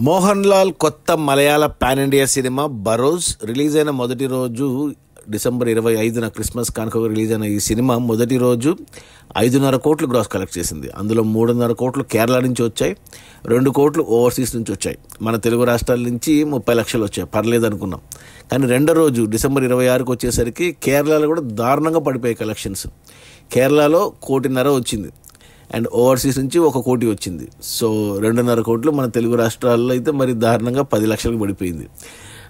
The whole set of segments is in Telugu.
మోహన్ లాల్ కొత్త మలయాళ పాన్ ఇండియా సినిమా బరోజ్ రిలీజ్ అయిన మొదటి రోజు డిసెంబర్ 25న క్రిస్మస్ కానుకగా రిలీజ్ అయిన ఈ సినిమా మొదటి రోజు 5.5 కోట్లు గ్రాస్ కలెక్ట్ చేసింది. అందులో 3.5 కోట్లు కేరళ నుంచి వచ్చాయి, 2 కోట్లు ఓవర్సీస్ నుంచి వచ్చాయి. మన తెలుగు రాష్ట్రాల నుంచి 30 లక్షలు వచ్చాయి, పర్లేదు అనుకున్నాం. కానీ రెండో రోజు డిసెంబర్ 26కి వచ్చేసరికి కేరళలో కూడా దారుణంగా పడిపోయాయి కలెక్షన్స్. కేరళలో 1.5 కోటి వచ్చింది అండ్ ఓవర్సీస్ నుంచి 1 కోటి వచ్చింది. సో 2.5 కోట్లు మన తెలుగు రాష్ట్రాల్లో అయితే మరి దారుణంగా 10 లక్షలకు పడిపోయింది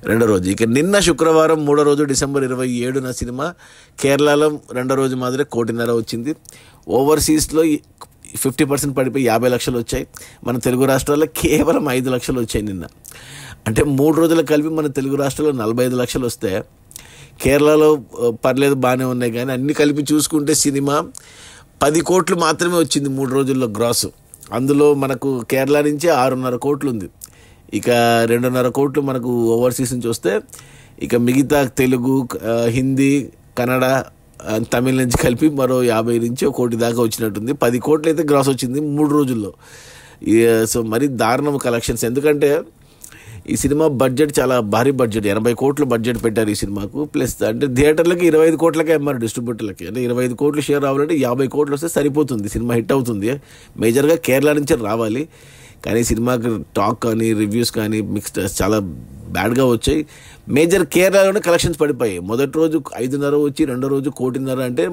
రెండో రోజు. ఇక నిన్న శుక్రవారం మూడో రోజు డిసెంబర్ 27న సినిమా కేరళలో రెండో రోజు మాదిరి 1.5 కోటి వచ్చింది. ఓవర్సీస్లో 50% పడిపోయి 50 లక్షలు వచ్చాయి. మన తెలుగు రాష్ట్రాల్లో కేవలం 5 లక్షలు వచ్చాయి నిన్న. అంటే 3 రోజులకు కలిపి మన తెలుగు రాష్ట్రాల్లో 45 లక్షలు వస్తే కేరళలో పర్లేదు బాగానే ఉన్నాయి. కానీ అన్ని కలిపి చూసుకుంటే సినిమా 10 కోట్లు మాత్రమే వచ్చింది 3 రోజుల్లో గ్రాస్. అందులో మనకు కేరళ నుంచి 6.5 కోట్లు ఉంది. ఇక 2.5 కోట్లు మనకు ఓవర్సీస్ నుంచి వస్తే ఇక మిగతా తెలుగు, హిందీ, కన్నడ, తమిళ నుంచి కలిపి మరో 50 నుంచి 1 కోటి దాకా వచ్చినట్టుంది. 10 కోట్లు అయితే గ్రాస్ వచ్చింది 3 రోజుల్లో. సో మరి దారుణం కలెక్షన్స్. ఎందుకంటే ఈ సినిమా బడ్జెట్ చాలా భారీ బడ్జెట్, 80 కోట్లు బడ్జెట్ పెట్టారు ఈ సినిమాకు. ప్లస్ అంటే థియేటర్లకి 25 కోట్లకే అమ్మారు, డిస్ట్రిబ్యూటర్లకి. అంటే 25 కోట్లు షేర్ రావాలంటే 50 కోట్లు వస్తే సరిపోతుంది, సినిమా హిట్ అవుతుంది. మేజర్గా కేరళ నుంచి రావాలి. కానీ సినిమాకి టాక్ కానీ రివ్యూస్ కానీ మిక్స్డ్ చాలా బ్యాడ్గా వచ్చాయి. మేజర్ కేరళలోనే కలెక్షన్స్ పడిపోయాయి. మొదటి రోజు 5.5 వచ్చి రెండో రోజు 1.5 కోటి అంటే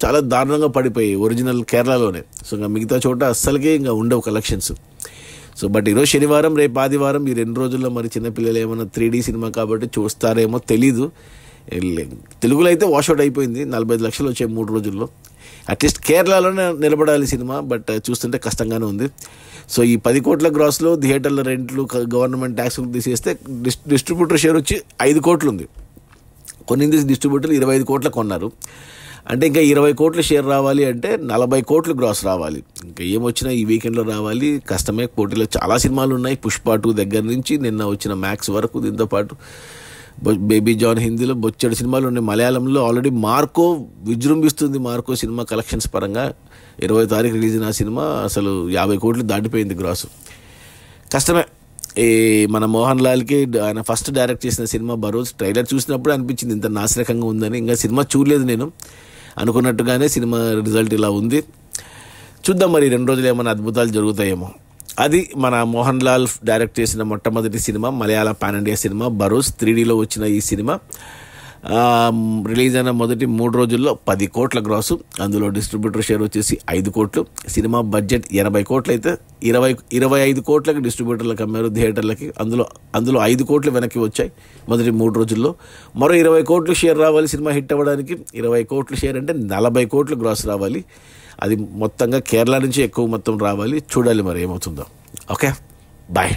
చాలా దారుణంగా పడిపోయాయి ఒరిజినల్ కేరళలోనే. సో ఇంకా మిగతా చోట అస్సలకే ఇంకా ఉండవు కలెక్షన్స్. సో బట్ ఈరోజు శనివారం, రేపు ఆదివారం, ఈ 2 రోజుల్లో మరి చిన్నపిల్లలు ఏమైనా 3D సినిమా కాబట్టి చూస్తారేమో తెలీదు. తెలుగులో అయితే వాష్అవుట్ అయిపోయింది, 45 లక్షలు వచ్చాయి 3 రోజుల్లో. అట్లీస్ట్ కేరళలోనే నిలబడాలి సినిమా, బట్ చూస్తుంటే కష్టంగానే ఉంది. సో ఈ 10 కోట్ల గ్రాస్లో థియేటర్ల రెంట్లు, గవర్నమెంట్ ట్యాక్స్లు తీసేస్తే డిస్ట్రిబ్యూటర్ షేర్ వచ్చి 5 కోట్లు ఉంది. కొన్ని డిస్ట్రిబ్యూటర్లు 25 కోట్ల కొన్నారు. అంటే ఇంకా 20 కోట్ల షేర్ రావాలి అంటే 40 కోట్లు గ్రాస్ రావాలి. ఇంకా ఏమొచ్చినా ఈ వీకెండ్లో రావాలి, కష్టమే. పోటీలో చాలా సినిమాలు ఉన్నాయి, పుష్ప 2 దగ్గర నుంచి నిన్న వచ్చిన మ్యాక్స్ వరకు. దీంతో పాటు బేబీ జాన్ హిందీలో బొచ్చడి సినిమాలు ఉన్నాయి. మలయాళంలో ఆల్రెడీ మార్కో విజృంభిస్తుంది. మార్కో సినిమా కలెక్షన్స్ పరంగా 20వ తారీఖు రిలీజ్ అయిన సినిమా అసలు 50 కోట్లు దాటిపోయింది గ్రాసు. కష్టమే. ఈ మన మోహన్ లాల్కి ఆయన ఫస్ట్ డైరెక్ట్ చేసిన సినిమా బరోజ్. ట్రైలర్ చూసినప్పుడు అనిపించింది ఇంత నాసిరకంగా ఉందని. ఇంకా సినిమా చూడలేదు నేను, అనుకున్నట్టుగానే సినిమా రిజల్ట్ ఇలా ఉంది. చూద్దాం మరి 2 రోజులు ఏమైనా అద్భుతాలు జరుగుతాయేమో. అది మన మోహన్ లాల్ డైరెక్ట్ చేసిన మొట్టమొదటి సినిమా, మలయాళ పాన్ ఇండియా సినిమా బరోజ్. 3Dలో వచ్చిన ఈ సినిమా రిలీజ్ అయిన మొదటి 3 రోజుల్లో 10 కోట్ల గ్రాసు. అందులో డిస్ట్రిబ్యూటర్ షేర్ వచ్చేసి 5 కోట్లు. సినిమా బడ్జెట్ 80 కోట్లు అయితే 25 కోట్లకి డిస్ట్రిబ్యూటర్లకు అమ్మారు, థియేటర్లకి. అందులో 5 కోట్లు వెనక్కి వచ్చాయి మొదటి 3 రోజుల్లో. మరో 20 కోట్లు షేర్ రావాలి సినిమా హిట్ అవ్వడానికి. 20 కోట్లు షేర్ అంటే 40 కోట్లు గ్రాస్ రావాలి. అది మొత్తంగా కేరళ నుంచి ఎక్కువ మొత్తం రావాలి. చూడాలి మరి ఏమవుతుందో. Okay, bye.